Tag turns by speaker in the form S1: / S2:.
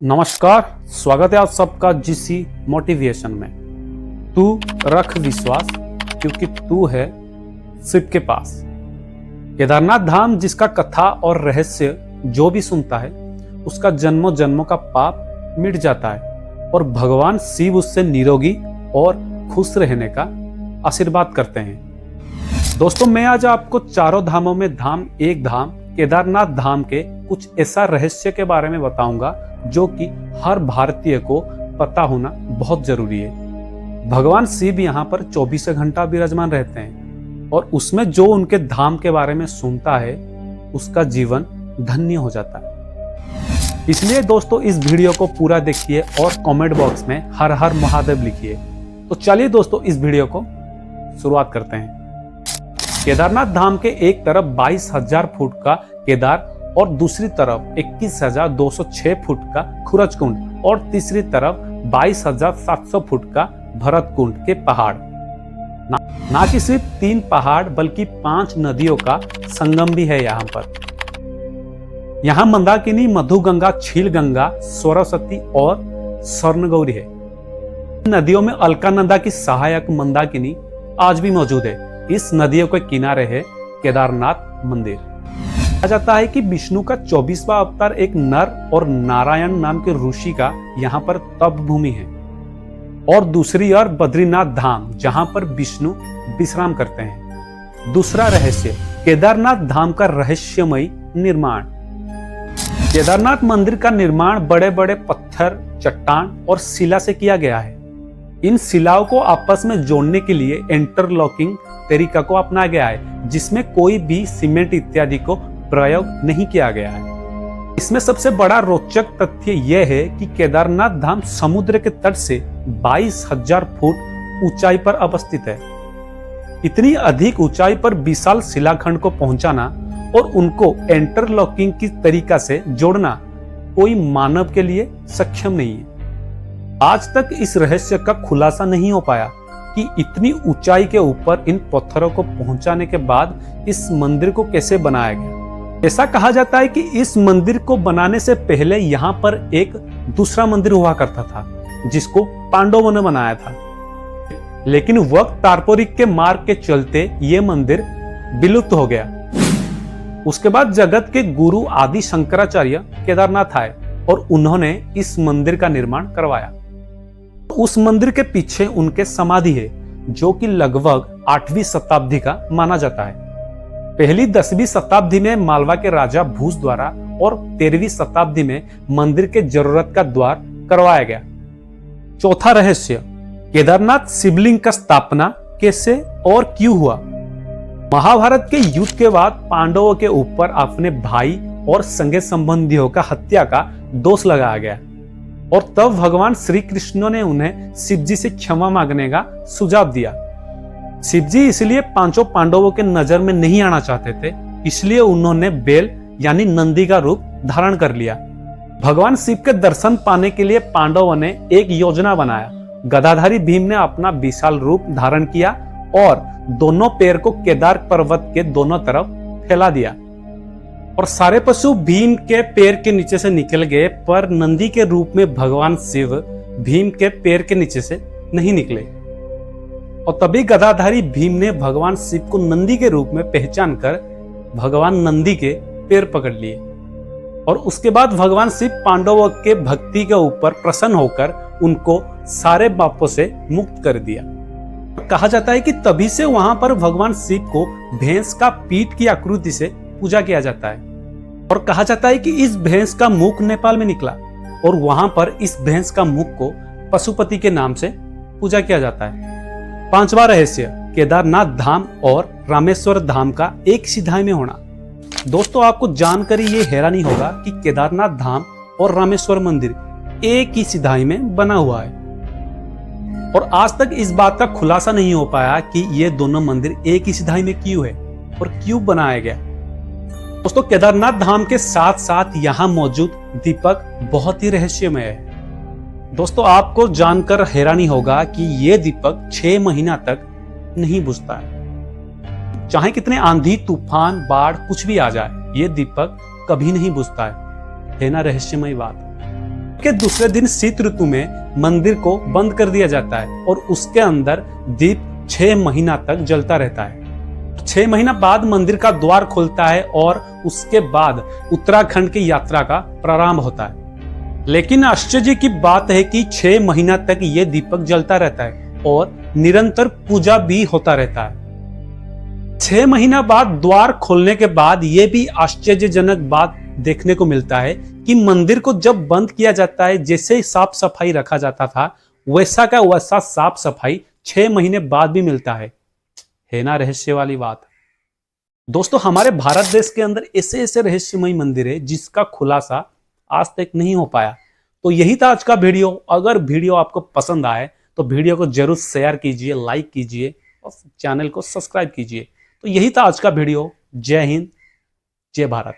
S1: नमस्कार, स्वागत है आप सबका जीसी मोटिवेशन में। तू रख विश्वास क्योंकि तू है शिव के पास। केदारनाथ धाम जिसका कथा और रहस्य जो भी सुनता है उसका जन्मों जन्मों का पाप मिट जाता है और भगवान शिव उससे निरोगी और खुश रहने का आशीर्वाद करते हैं। दोस्तों, मैं आज आपको चारों धामों में धाम एक धाम केदारनाथ धाम के कुछ ऐसा रहस्य के बारे में बताऊंगा जो कि हर भारतीय को पता होना बहुत जरूरी है। भगवान शिव यहाँ पर 24 घंटा विराजमान रहते हैं और उसमें जो उनके धाम के बारे में सुनता है उसका जीवन धन्य हो जाता है। इसलिए दोस्तों, इस वीडियो को पूरा देखिए और कमेंट बॉक्स में हर हर महादेव लिखिए। तो चलिए दोस्तों, इस वीडियो को शुरुआत करते हैं। केदारनाथ धाम के एक तरफ 22,000 फुट का केदार और दूसरी तरफ 21,206 फुट का खुरज कुंड और तीसरी तरफ 22,700 फुट का भरत कुंड के पहाड़। ना कि सिर्फ 3 पहाड़ बल्कि 5 नदियों का संगम भी है यहाँ पर। यहाँ मंदाकिनी, मधुगंगा, छीलगंगा, सरस्वती और स्वर्णगौरी है। नदियों में अलकानंदा की सहायक मंदाकिनी आज भी मौजूद है। इस नदियों के किनारे है केदारनाथ मंदिर। कहा जाता है कि विष्णु का 24वां अवतार एक नर और नारायण नाम के ऋषि का यहाँ पर तप भूमि है और दूसरी ओर बद्रीनाथ धाम जहाँ पर विष्णु विश्राम करते हैं। दूसरा रहस्य, केदारनाथ धाम का रहस्यमयी निर्माण। केदारनाथ मंदिर का निर्माण बड़े बड़े पत्थर, चट्टान और शिला से किया गया है। इन शिलाओं को आपस में जोड़ने के लिए इंटरलॉकिंग तरीका को अपनाया गया है जिसमें कोई भी सीमेंट इत्यादि को प्रयोग नहीं किया गया है। इसमें सबसे बड़ा रोचक तथ्य यह है कि केदारनाथ धाम समुद्र के तट से 22,000 फुट ऊंचाई पर अवस्थित है। इतनी अधिक ऊंचाई पर विशाल शिलाखंड को पहुंचाना और उनको इंटरलॉकिंग की तरीका से जोड़ना कोई मानव के लिए सक्षम नहीं है। आज तक इस रहस्य का खुलासा नहीं हो पाया कि इतनी ऊंचाई के ऊपर इन पत्थरों को पहुंचाने के बाद इस मंदिर को कैसे बनाया गया। ऐसा कहा जाता है कि इस मंदिर को बनाने से पहले यहाँ पर एक दूसरा मंदिर हुआ करता था जिसको पांडवों ने बनाया था, लेकिन वक्त तारपोरिक के मार्ग के चलते ये मंदिर विलुप्त हो गया। उसके बाद जगत के गुरु आदि शंकराचार्य केदारनाथ आए और उन्होंने इस मंदिर का निर्माण करवाया। उस मंदिर के पीछे उनके समाधि है जो कि लगभग 8वीं शताब्दी का माना जाता है। पहली 10वीं शताब्दी में मालवा के राजा भूस द्वारा और 13वीं शताब्दी में मंदिर के जरूरत का द्वार करवाया गया। चौथा रहस्य, केदारनाथ शिवलिंग का स्थापना कैसे और क्यों हुआ। महाभारत के युद्ध के बाद पांडवों के ऊपर अपने भाई और संगे संबंधियों का हत्या का दोष लगाया गया और तब भगवान श्री कृष्ण ने उन्हें शिवजी से क्षमा मांगने का सुझाव दिया। शिवजी इसलिए 5 पांडवों के नजर में नहीं आना चाहते थे, इसलिए उन्होंने बैल यानी नंदी का रूप धारण कर लिया। भगवान शिव के दर्शन पाने के लिए पांडवों ने एक योजना बनाया। गदाधारी भीम ने अपना विशाल रूप धारण किया और दोनों पैर को केदार पर्वत के दोनों तरफ फैला दिया और सारे पशु भीम के पैर के नीचे से निकल गए, पर नंदी के रूप में भगवान शिव भीम के पैर के नीचे से नहीं निकले। और तभी गदाधारी भीम ने भगवान शिव को नंदी के रूप में पहचान कर भगवान नंदी के पैर पकड़ लिए और उसके बाद भगवान शिव पांडवों के भक्ति के ऊपर प्रसन्न होकर उनको सारे पापों से मुक्त कर दिया। कहा जाता है कि तभी से वहां पर भगवान शिव को भैंस का पीठ की आकृति से पूजा किया जाता है और कहा जाता है कि इस भैंस का मुख नेपाल में निकला और वहां पर इस भैंस का मुख को पशुपति के नाम से पूजा किया जाता है। 5वां रहस्य, केदारनाथ धाम और रामेश्वर धाम का एक सिधाई में होना। दोस्तों, आपको जानकर ये हैरानी होगा कि केदारनाथ धाम और रामेश्वर मंदिर एक ही सिधाई में बना हुआ है और आज तक इस बात का खुलासा नहीं हो पाया कि ये दोनों मंदिर एक ही सिधाई में क्यों है और क्यों बनाया गया। दोस्तों, केदारनाथ धाम के साथ साथ यहाँ मौजूद दीपक बहुत ही रहस्यमय है। दोस्तों, आपको जानकर हैरानी होगा कि ये दीपक 6 महीना तक नहीं बुझता है। चाहे कितने आंधी, तूफान, बाढ़ कुछ भी आ जाए, ये दीपक कभी नहीं बुझता है ना रहस्यमय बात। के दूसरे दिन शीत ऋतु में मंदिर को बंद कर दिया जाता है और उसके अंदर दीप 6 महीना तक जलता रहता है। 6 महीना बाद मंदिर का द्वार खुलता है और उसके बाद उत्तराखंड की यात्रा का प्रारंभ होता है। लेकिन आश्चर्य की बात है कि 6 महीना तक यह दीपक जलता रहता है और निरंतर पूजा भी होता रहता है। 6 महीना बाद द्वार खोलने के बाद यह भी आश्चर्यजनक बात देखने को मिलता है कि मंदिर को जब बंद किया जाता है, जैसे साफ सफाई रखा जाता था वैसा का वैसा साफ सफाई 6 महीने बाद भी मिलता है ना रहस्य वाली बात। दोस्तों, हमारे भारत देश के अंदर ऐसे ऐसे रहस्यमय मंदिर है जिसका खुलासा आज तक नहीं हो पाया। तो यही था आज का वीडियो। अगर वीडियो आपको पसंद आए तो वीडियो को जरूर शेयर कीजिए, लाइक कीजिए और चैनल को सब्सक्राइब कीजिए। तो यही था आज का वीडियो। जय हिंद, जय भारत।